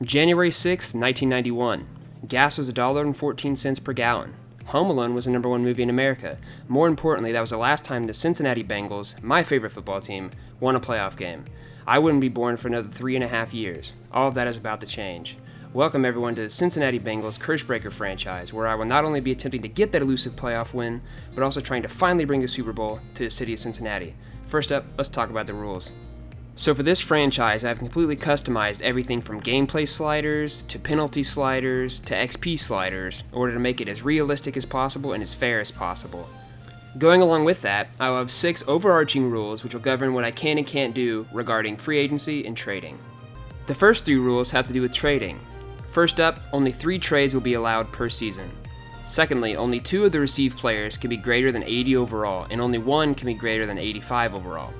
January 6, 1991. Gas was $1.14 per gallon. Home Alone was the #1 movie in America. More importantly, that was the last time the Cincinnati Bengals, my favorite football team, won a playoff game. I wouldn't be born for another 3.5 years. All of that is about to change. Welcome everyone to the Cincinnati Bengals Curse-Breaker franchise, where I will not only be attempting to get that elusive playoff win, but also trying to finally bring a Super Bowl to the city of Cincinnati. First up, let's talk about the rules. So for this franchise, I've completely customized everything from gameplay sliders, to penalty sliders, to XP sliders, in order to make it as realistic as possible and as fair as possible. Going along with that, I will have 6 overarching rules which will govern what I can and can't do regarding free agency and trading. The first 3 rules have to do with trading. First up, only 3 trades will be allowed per season. Secondly, only 2 of the received players can be greater than 80 overall, and only 1 can be greater than 85 overall.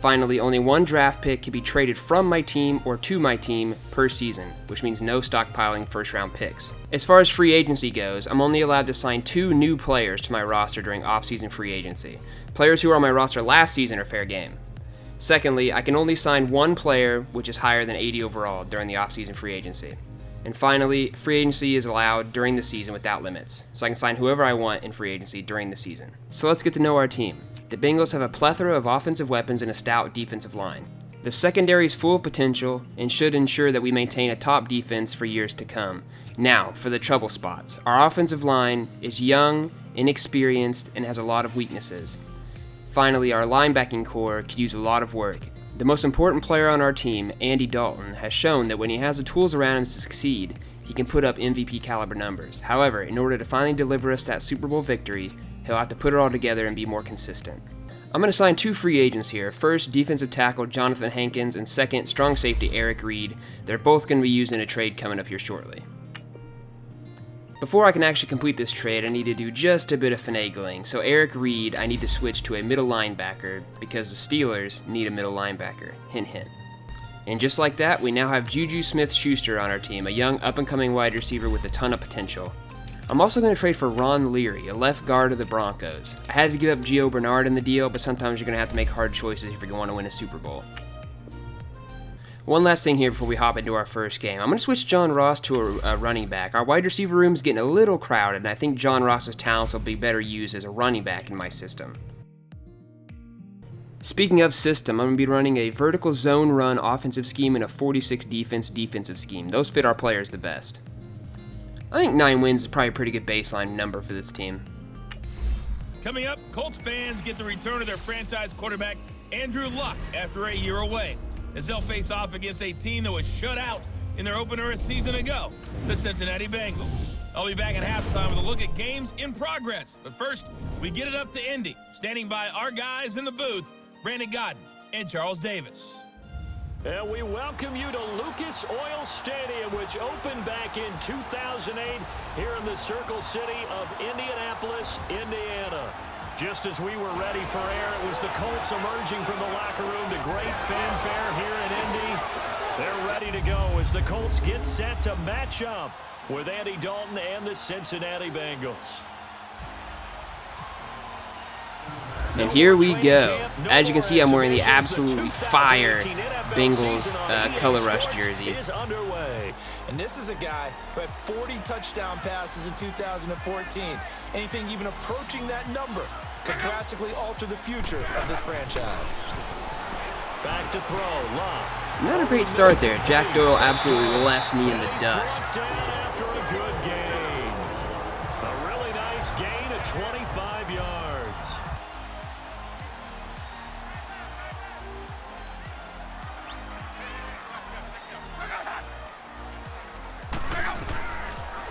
Finally, only 1 draft pick can be traded from my team or to my team per season, which means no stockpiling first-round picks. As far as free agency goes, I'm only allowed to sign 2 new players to my roster during off-season free agency. Players who were on my roster last season are fair game. Secondly, I can only sign 1 player which is higher than 80 overall during the off-season free agency. And finally, free agency is allowed during the season without limits, so I can sign whoever I want in free agency during the season. So let's get to know our team. The Bengals have a plethora of offensive weapons and a stout defensive line. The secondary is full of potential and should ensure that we maintain a top defense for years to come. Now, for the trouble spots. Our offensive line is young, inexperienced, and has a lot of weaknesses. Finally, our linebacking core could use a lot of work. The most important player on our team, Andy Dalton, has shown that when he has the tools around him to succeed, he can put up MVP caliber numbers. However, in order to finally deliver us that Super Bowl victory, he'll have to put it all together and be more consistent. I'm going to sign 2 free agents here. First, defensive tackle Jonathan Hankins, and second, strong safety Eric Reed. They're both going to be used in a trade coming up here shortly. Before I can actually complete this trade, I need to do just a bit of finagling. So Eric Reed, I need to switch to a middle linebacker because the Steelers need a middle linebacker. Hint, hint. And just like that, we now have Juju Smith-Schuster on our team, a young up-and-coming wide receiver with a ton of potential. I'm also going to trade for Ron Leary, a left guard of the Broncos. I had to give up Gio Bernard in the deal, but sometimes you're going to have to make hard choices if you're going to win a Super Bowl. One last thing here before we hop into our first game. I'm going to switch John Ross to a running back. Our wide receiver room is getting a little crowded, and I think John Ross's talents will be better used as a running back in my system. Speaking of system, I'm going to be running a vertical zone run offensive scheme and a 46 defensive scheme. Those fit our players the best. I think 9 wins is probably a pretty good baseline number for this team. Coming up, Colts fans get the return of their franchise quarterback, Andrew Luck, after a year away, as they'll face off against a team that was shut out in their opener a season ago, the Cincinnati Bengals. I'll be back at halftime with a look at games in progress. But first, we get it up to Indy, standing by our guys in the booth, Brandon Godden and Charles Davis. And we welcome you to Lucas Oil Stadium, which opened back in 2008 here in the Circle City of Indianapolis, Indiana. Just as we were ready for air, it was the Colts emerging from the locker room to great fanfare here in Indy. They're ready to go as the Colts get set to match up with Andy Dalton and the Cincinnati Bengals. And here we go. As you can see, I'm wearing the absolutely fire Bengals color rush jerseys. And this is a guy who had 40 touchdown passes in 2014. Anything even approaching that number could drastically alter the future of this franchise. Back to throw, Love. Not a great start there. Jack Doyle absolutely left me in the dust. After a good gain. A really nice gain of 25 yards.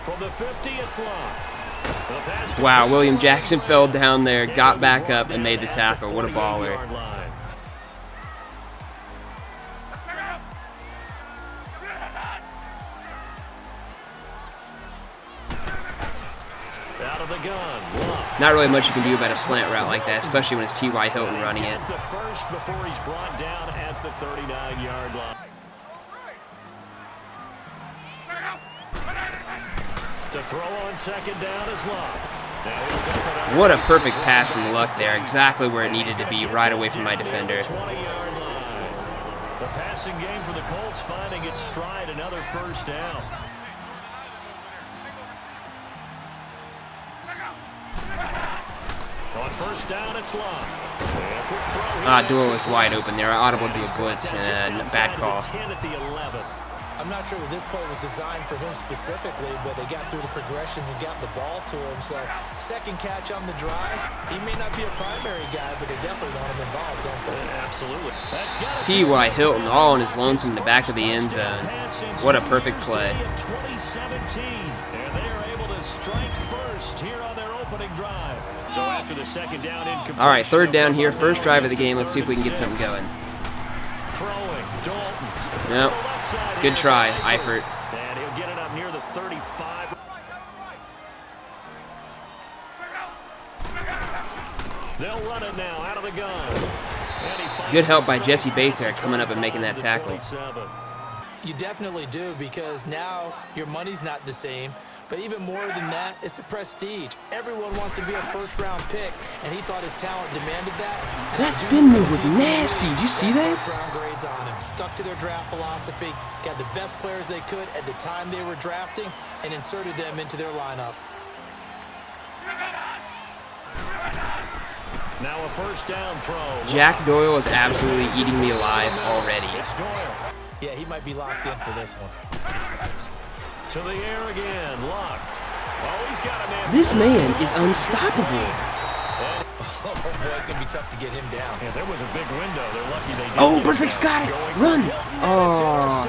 From the 50, it's Love. Wow, William Jackson fell down there, got back up, and made the tackle. What a baller. Out of the gun. Not really much you can do about a slant route like that, especially when it's T.Y. Hilton running it. The first before he's brought down at the 39-yard line. To throw on second down is Luck. What a perfect pass from Luck there, exactly where it needed to be, right away from my defender. 20-yard line. The pass passing game for the Colts finding its stride, another first down. On first down, it's Luck. Doyle was wide open there. Audible to a blitz and a bad call. I'm not sure that this play was designed for him specifically, but they got through the progressions and got the ball to him. So, second catch on the drive. He may not be a primary guy, but they definitely want him involved, don't they? Absolutely. T.Y. Hilton all on his lonesome in the back of the end zone. What a perfect play. 2017, and they are able to strike first here on their opening drive. So after the second down, all right, third down here, first drive of the game. Let's see if we can get something going. Throwing, Dalton. Nope. Good try, Eifert. And he'll get it up near the 35. They'll run it now out of the gun. Good help by Jesse Bates there coming up and making that tackle. You definitely do, because now your money's not the same. But even more than that, it's the prestige. Everyone wants to be a first-round pick, and he thought his talent demanded that. That spin move was nasty. Did you see that? First-round grades on him. Stuck to their draft philosophy, got the best players they could at the time they were drafting, and inserted them into their lineup. Now a first down throw. Jack Doyle is absolutely eating me alive already. It's Doyle. Yeah, he might be locked in for this one. To the air again, Luck. Oh, he's got a man. This man is unstoppable. Oh, boy, it's going to be tough to get him down. Yeah, there was a big window. They're lucky they didn't. Oh, perfect, got it. Run. Oh,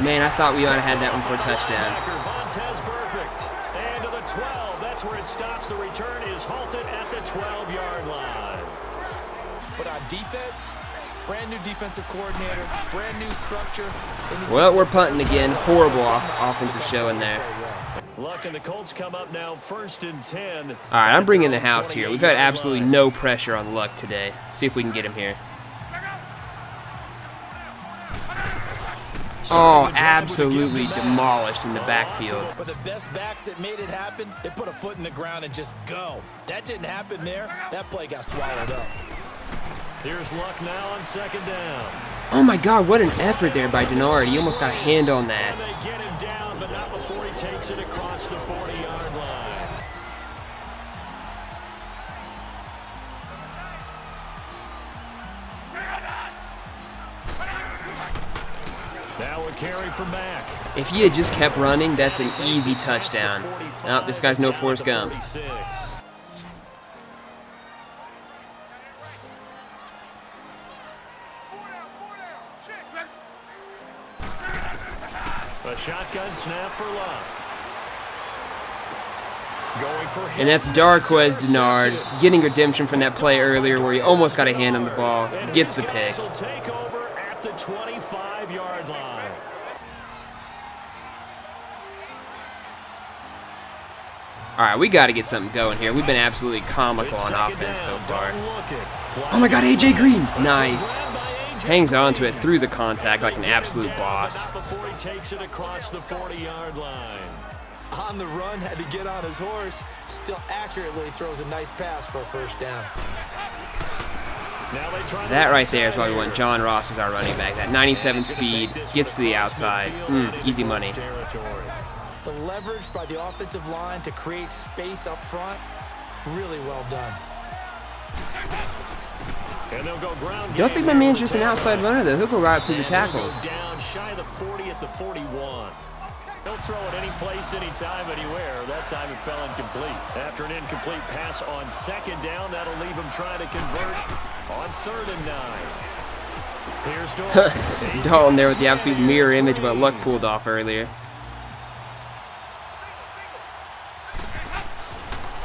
man, I thought we might have had that one for a touchdown. Vontez perfect. And to the 12. That's where it stops. The return is halted at the 12-yard line. But on defense, brand new defensive coordinator, brand new structure. Well, we're punting again. Horrible offensive show in there. Luck and the Colts come up now, 1st and 10. All right, I'm bringing the house here. We've had absolutely no pressure on Luck today. See if we can get him here. Oh, absolutely demolished in the backfield. But the best backs that made it happen, they put a foot in the ground and just go. That didn't happen there. That play got swallowed up. Here's Luck now on second down. Oh my God, what an effort there by Denard. He almost got a hand on that. They get him down, but not before he takes it across the 40-yard line. Now a carry from Mack. If he had just kept running, that's an easy touchdown. Nope, this guy's no Forrest Gump. A shotgun snap for Luck. Going for him. And that's Darquez Denard getting redemption from that play earlier where he almost got a hand on the ball. Gets the pick. Will take over at the 25-yard line. All right, we got to get something going here. We've been absolutely comical on offense so far. Oh my God, AJ Green. Nice. Hangs on to it through the contact like an absolute boss. Before he takes it across the 40-yard line. On the run, had to get on his horse. Still accurately throws a nice pass for a first down. That right there is why we want John Ross as our running back. That 97 speed, gets to the outside. Easy money. The leverage by the offensive line to create space up front, really well done. And they'll go ground. Don't think my man's just an outside runner, though. He'll go right through the tackles. Down shy of the 40 at the 41. He'll throw it any place, anytime, anywhere. That time it fell incomplete. After an incomplete pass on second down, that'll leave him trying to convert on 3rd and 9. Here's Dalton. Dalton there with the absolute mirror image of what Luck pulled off earlier.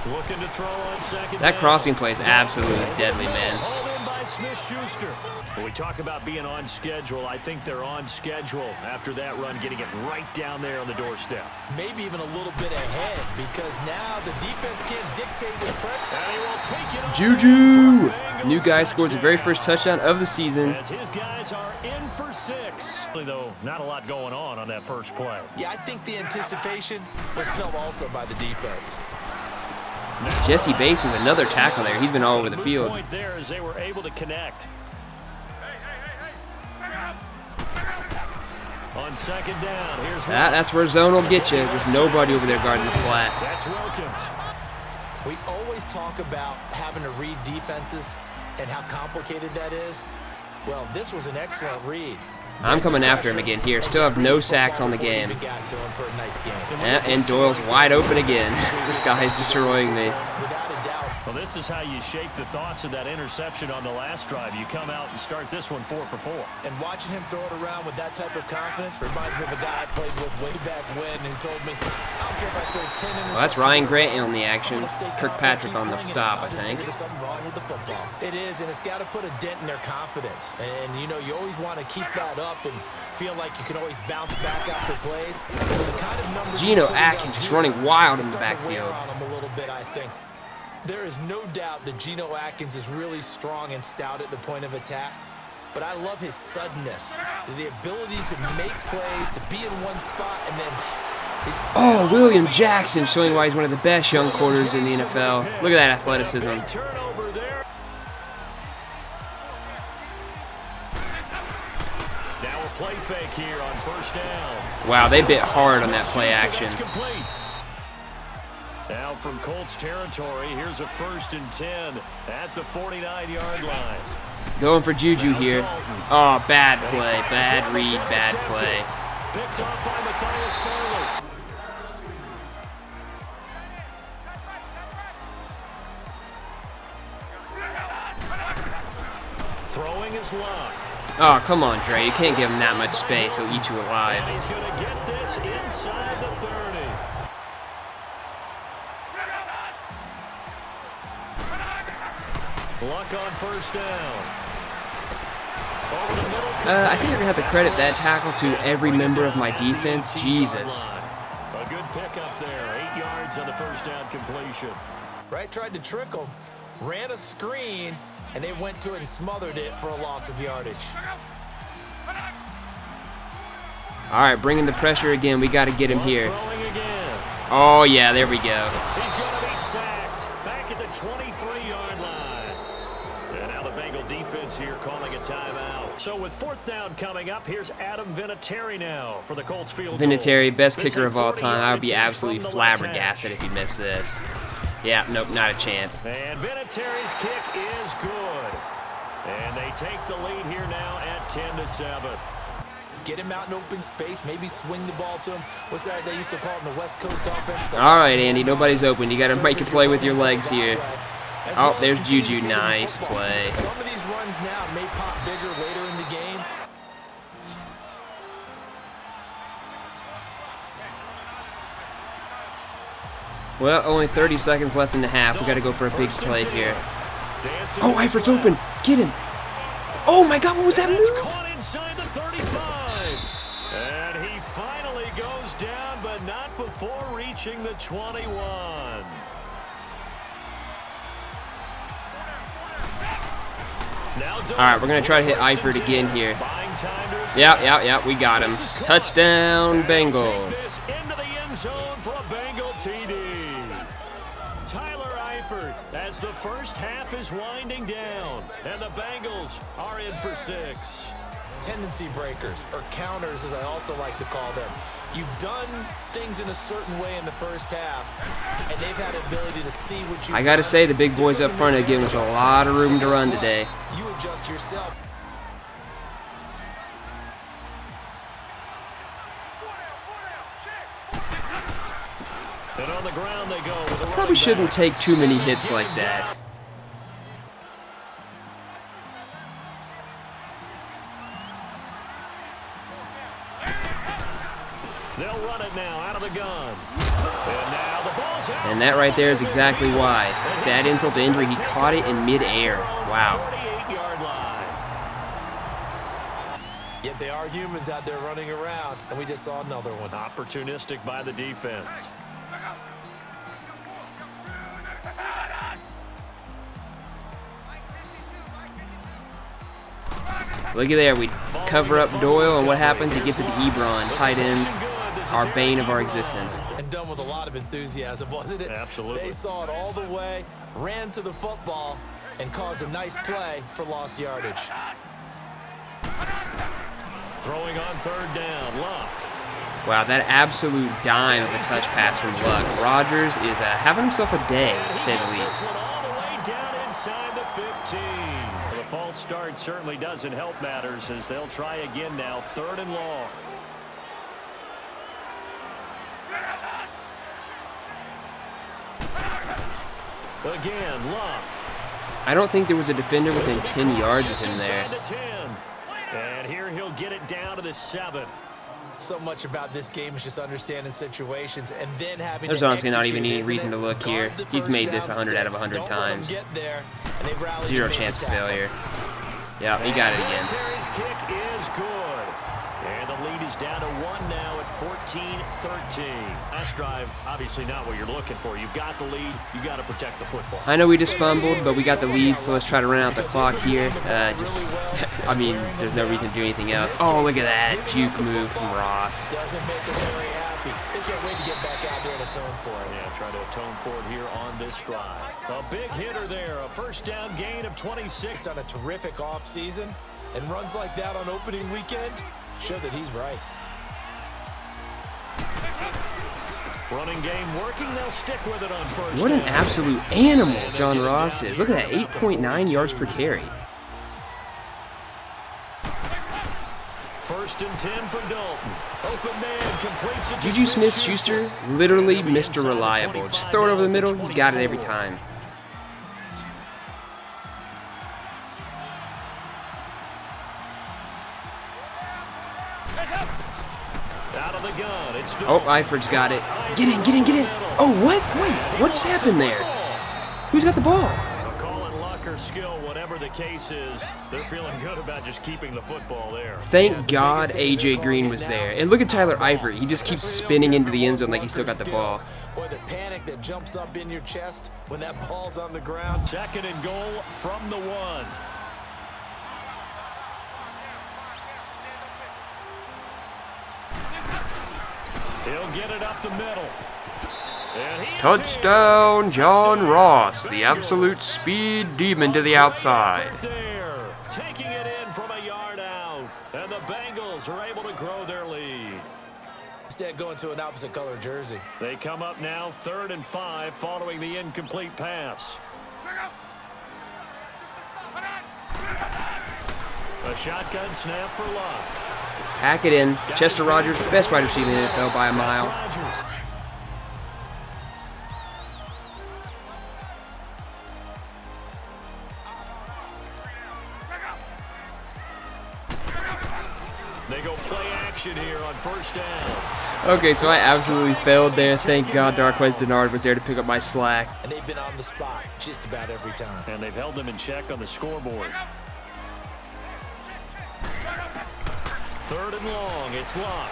Looking to throw on second That down. crossing play is absolutely deadly, man. Hauled in by Smith-Schuster. When we talk about being on schedule, I think they're on schedule after that run, getting it right down there on the doorstep. Maybe even a little bit ahead, because now the defense can't dictate with pressure. And he will take it on Juju! New guy scores the very first touchdown of the season. As his guys are in for 6. Though not a lot going on that first play. Yeah, I think the anticipation was felt also by the defense. Jesse Bates with another tackle there. He's been all over the field. Point there as they were able to connect. on second down. Here's That's where zone will get you. There's nobody over there guarding the flat. That's Wilkins. We always talk about having to read defenses and how complicated that is. Well, this was an excellent read. I'm coming after him again here. Still have no sacks on the game. And Doyle's wide open again. This guy is destroying me. Well, this is how you shake the thoughts of that interception on the last drive. You come out and start this one 4 for 4. And watching him throw it around with that type of confidence reminds me of a guy I played with way back when who told me, I don't care if I throw 10 interceptions. Well, that's Ryan Grant on the action. Kirkpatrick on the stop, I think. There's something wrong with the football. It is, and it's got to put a dent in their confidence. And, you know, you always want to keep that up and feel like you can always bounce back after plays. The kind of numbers Geno Atkins just running wild in the backfield. There is no doubt that Geno Atkins is really strong and stout at the point of attack, but I love his suddenness, the ability to make plays, to be in one spot, and then... Oh, William Jackson showing why he's one of the best young quarters in the NFL. Look at that athleticism. Turnover there. Now a play fake here on first down. Wow, they bit hard on that play action. Now from Colts territory, here's a 1st and 10 at the 49-yard line. Going for Juju here. Oh, bad play, bad read, bad play. Picked off by Matthias Farley. Throwing his line. Oh, come on, Dre. You can't give him that much space. He'll eat you alive. And he's going to get this inside the 30. Luck on first down. Over the middle. I think you're going to have to credit that tackle to every member of my defense. Jesus. A good pickup there. 8 yards on the first down completion. Right, tried to trick him, ran a screen, and they went to it and smothered it for a loss of yardage. All right, bringing the pressure again. We got to get him here. Throwing again. Oh, yeah, there we go. He's going to be sacked back at the 23-yard line. And now the Bengal defense here calling a timeout. So with 4th down coming up, here's Adam Vinatieri now for the Colts field goal. Vinatieri, best kicker of all time. I would be absolutely flabbergasted if he missed this. Yeah, nope, not a chance. And Vinatieri's kick is good. And they take the lead here now at 10-7. Get him out in open space, maybe swing the ball to him. What's that they used to call it in the West Coast offense? All right, Andy, nobody's open. You got to make a play with your legs here. Oh, there's Juju. Nice play. Some of these runs now may pop bigger later in the game. Well, only 30 seconds left in the half. We got to go for a big play here. Oh, Eifert's open. Get him. Oh, my God, what was that move? Caught inside the 35. And he finally goes down, but not before reaching the 21. All right, we're going to try to hit Eifert again here. Yeah, we got him. Touchdown, Bengals. Into the end zone for a Bengal TD. Tyler Eifert as the first half is winding down, and the Bengals are in for 6. Tendency breakers, or counters as I also like to call them. You've done things in a certain way in the first half, and they've had the ability to see what you. I got to say, the big boys up front have given us a lot of room to run today. You adjust yourself. And on the ground they go with a Probably shouldn't take too many hits like that. They'll run it now out of the gun. And now the ball's out. And that right there is exactly why. That insult to injury, he caught it in midair. Wow. 48-yard line. Yet they are humans out there running around, and we just saw another one. Opportunistic by the defense. Look at there, we cover up Doyle, and what happens? He gets it to Ebron. Tight ends, our bane of our existence. And done with a lot of enthusiasm, wasn't it? Absolutely. They saw it all the way, ran to the football, and caused a nice play for lost yardage. Throwing on third down, Luck. Wow, that absolute dime of a touch pass from Luck. Rodgers is having himself a day, to say the least. All the way down inside the 15. Well, the false start certainly doesn't help matters as they'll try again now, 3rd and long. Again, Luck. I don't think there was a defender within 10 yards of him there. And here he'll get it down to the 7. So much about this game is just understanding situations and then having There's to honestly not even any execute, reason to look here. Guard the He's first made this down 100 out of sticks. 100 Don't let 'em times. get there, and they've rallied Zero and made chance the of tackle. failure. Yeah, he got it again. Terry's kick is good. And the lead is down to 1 now at 14-13. Last drive, obviously not what you're looking for. You've got the lead. You've got to protect the football. I know we just fumbled, but we got the lead, so let's try to run out the clock here. I mean, there's no reason to do anything else. Oh, look at that juke move from Ross. Doesn't make them very happy. They can't wait to get back out there and atone for it. Yeah, trying to atone for it here on this drive. A big hitter there. A first down gain of 26. He's done a terrific offseason, and runs like that on opening weekend show that he's right. Running game working. They'll stick with it on first What an down. absolute animal John Ross is. Look at that, 8.9 yards per carry. 1st and 10 for Dalton. Open man completes it to Juju Smith-Schuster, literally Mr. Reliable. Just throw it over the middle, he's got it every time. Out of the gun. It's Oh, Eiford's got it. Get in, get in, get in. Oh, what? Wait, what just happened there? Who's got the ball? Call it luck or skill, whatever the case is. They're feeling good about just keeping the football there. Thank God AJ Green was there. And look at Tyler Eifert. He just keeps spinning into the end zone like he still got the ball. Boy, the panic that jumps up in your chest when that ball's on the ground. 2nd and goal from the 1. He'll get it up the middle. And he is Touchdown, John Ross, the absolute speed demon to the outside. right there, taking it in from a yard out. And the Bengals are able to grow their lead. Instead, going to an opposite color jersey. They come up now 3rd and 5 following the incomplete pass. A shotgun snap for Luck. Pack it in. Chester Rogers, best wide receiver in the NFL by a mile. Rodgers. They go play action here on 1st down. Okay, so I absolutely failed there. Thank God Darquez Denard was there to pick up my slack. And they've been on the spot just about every time. And they've held them in check on the scoreboard. 3rd and long, it's Luck.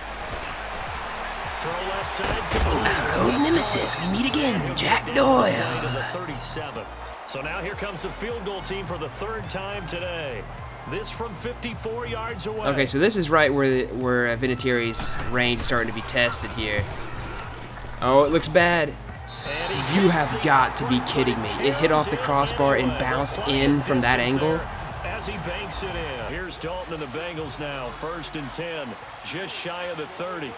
Throw left side. Road nemesis, we meet again. Jack Doyle. To the 37th. So now here comes the field goal team for the 3rd time today. This from 54 yards away. Okay, so this is right where Vinatieri's range is starting to be tested here. Oh, it looks bad. You have got to be kidding me. It hit off the crossbar and bounced in from that angle. As he banks it in. Here's Dalton and the Bengals now. 1st and 10, just shy of the 30.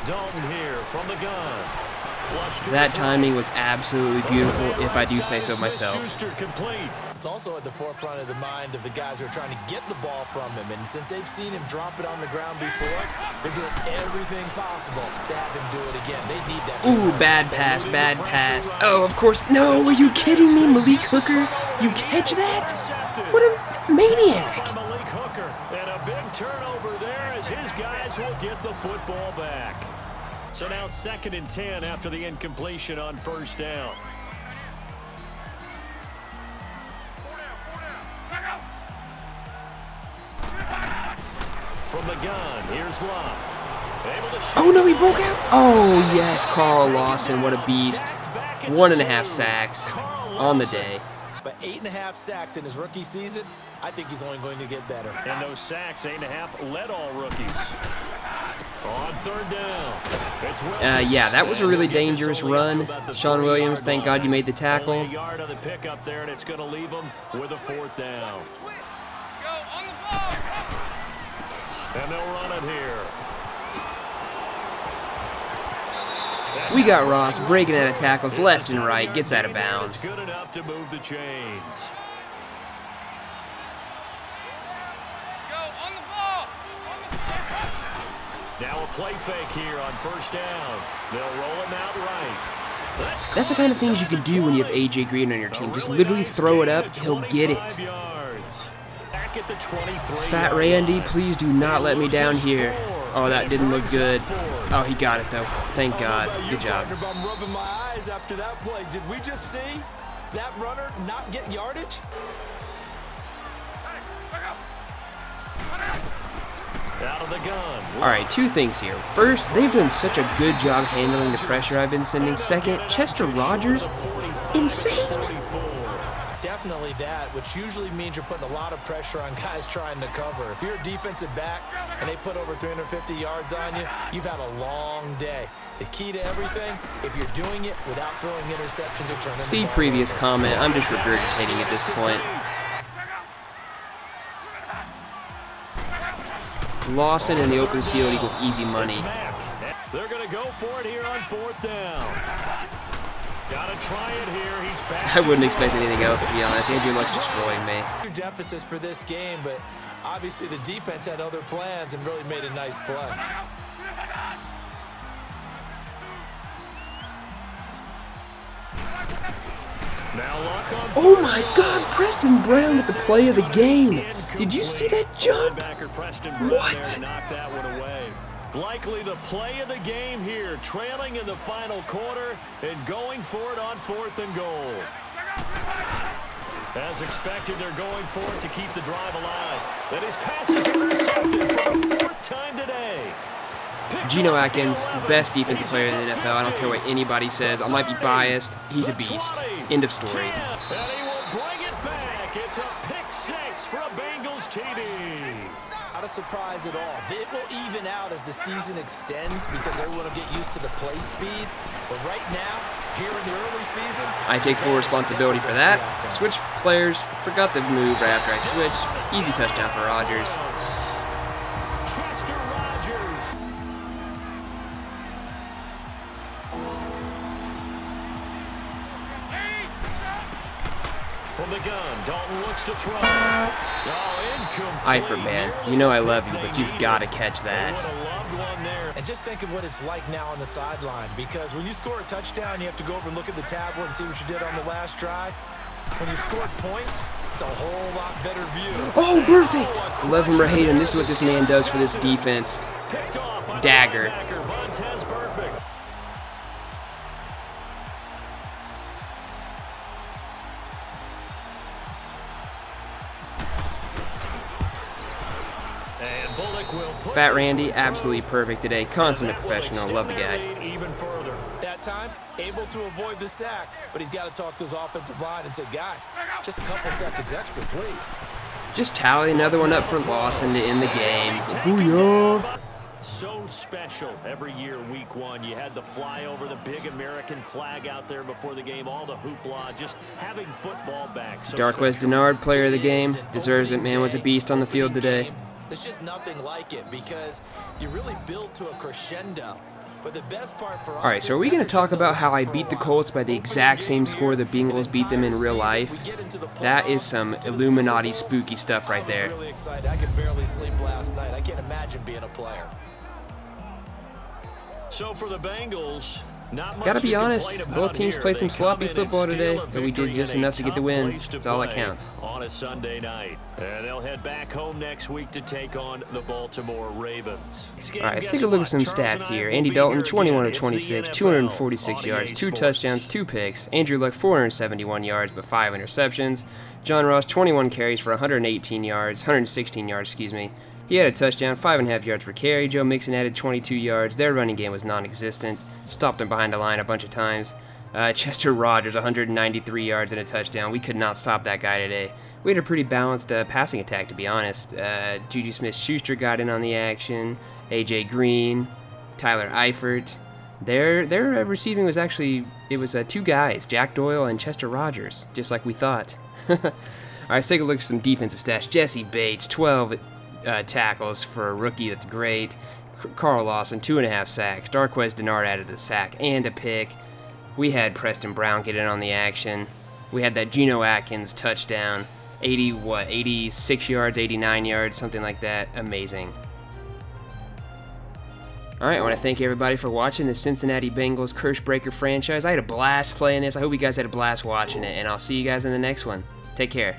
Dalton here from the gun. That timing was absolutely beautiful, if I do say so myself. Schuster complete. It's also at the forefront of the mind of the guys who are trying to get the ball from him. And since they've seen him drop it on the ground before, they're doing everything possible to have him do it again. They need that. Ooh, bad pass, bad pass. Oh, of course. No, are you kidding me, Malik Hooker? You catch that? What a maniac. Malik Hooker. And a big turnover there as his guys will get the football back. So now 2nd and 10 after the incompletion on 1st down. From the gun, here's Luck. Oh, no, he broke out. Oh, yes, Carl Lawson, what a beast. 1.5 sacks on the day. But 8.5 sacks in his rookie season, I think he's only going to get better. And those sacks, 8.5, led all rookies. On third down. Yeah, that was a really dangerous run. Sean Williams, thank God you made the tackle. Only a yard on the pickup there, and it's going to leave him with a 4th down. And they'll run it here. We got Ross breaking out of tackles left and right, gets out of bounds. Good enough to move the chains. Now a play fake here on 1st down. They'll roll him out right. That's the kind of things you can do when you have A.J. Green on your team. Just literally throw it up, he'll get it. Fat Randy, please do not let me down here. Oh, that didn't look good. Oh, he got it, though. Thank God. Good job. I'm rubbing my eyes after that play. Did we just see that runner not get yardage? Out of the gun. Alright, 2 things here. First, they've done such a good job handling the pressure I've been sending. Second, Chester Rogers, insane. Definitely that, which usually means you're putting a lot of pressure on guys trying to cover. If you're a defensive back and they put over 350 yards on you, you've had a long day. The key to everything, if you're doing it without throwing interceptions or turning See previous comment, I'm just regurgitating at this point. Lawson in the open field equals easy money. They're going to go for it here on 4th down. Got to try it here. He's back. I wouldn't expect anything else, to be honest. Andrew Luck's destroying me. Huge emphasis for this game, but obviously the defense had other plans and really made a nice play. Oh my God, Preston Brown with the play of the game. Did you see that jump? What? Likely the play of the game here, trailing in the final quarter and going for it on 4th and goal. As expected, they're going for it to keep the drive alive. That his pass is intercepted for the 4th time today. Geno Atkins, best defensive player in the NFL. I don't care what anybody says. I might be biased. He's a beast. End of story. And he will bring it back. It's a pick 6 for a Bengals TD. Not a surprise at all. It will even out as the season extends because everyone will get used to the play speed. But right now, here in the early season, I take full responsibility for that. Switch players. Forgot the move right after I switched. Easy touchdown for Rodgers. From the gun, Dalton looks to throw. Eifert, man, you know I love you, but you've got to catch that. And just think of what it's like now on the sideline, because when you score a touchdown, you have to go over and look at the tablet and see what you did on the last drive. When you scored points, it's a whole lot better view. Oh, perfect! Love him or hate him, this is what this man does for this defense. Dagger. Fat Randy, absolutely perfect today. Consummate professional. Love the guy. Even further. That time, able to avoid the sack, but he's got to talk to his offensive line and say, guys, just a couple seconds extra, please. Just tally another one up for Lawson to end the game. Booyah! So special every year, week 1. You had the flyover, the big American flag out there before the game, all the hoopla, just having football back. So Darquez Denard, player of the game. Deserves it, man. Was a beast on the field today. There's just nothing like it because you really build to a crescendo. But the best part for us. All right, so are we going to talk about how I beat the Colts by the exact same score the Bengals beat them in real life? That is some Illuminati spooky stuff right there. I was really excited. I could barely sleep last night. I can't imagine being a player. So for the Bengals, not much Gotta be to honest, complain about both teams here. played some They sloppy come in and football steal today, a but we did victory just in a enough to get the tough win. place to That's all that play counts. on a Sunday night. And they'll head back home next week to take on the Baltimore Ravens. All right, let's take a look at some stats here. Andy Dalton, 21 of 26, 246 yards, 2 touchdowns, 2 picks. Andrew Luck, 471 yards, but 5 interceptions. John Ross, 21 carries for 116 yards, excuse me. He had a touchdown, 5.5 yards per carry. Joe Mixon added 22 yards. Their running game was non-existent. Stopped them behind the line a bunch of times. Chester Rogers, 193 yards and a touchdown. We could not stop that guy today. we had a pretty balanced passing attack, to be honest. Juju Smith-Schuster got in on the action. A.J. Green, Tyler Eifert. Their receiving was actually, it was two guys, Jack Doyle and Chester Rogers, just like we thought. All right, let's take a look at some defensive stats. Jesse Bates, 12 tackles for a rookie. That's great. Carl Lawson, 2.5 sacks. Darquez Dennard added a sack and a pick. We had Preston Brown get in on the action. We had that Geno Atkins touchdown. 86 yards, 89 yards, something like that. Amazing. Alright, I want to thank everybody for watching the Cincinnati Bengals Curse Breaker franchise. I had a blast playing this. I hope you guys had a blast watching it, and I'll see you guys in the next one. Take care.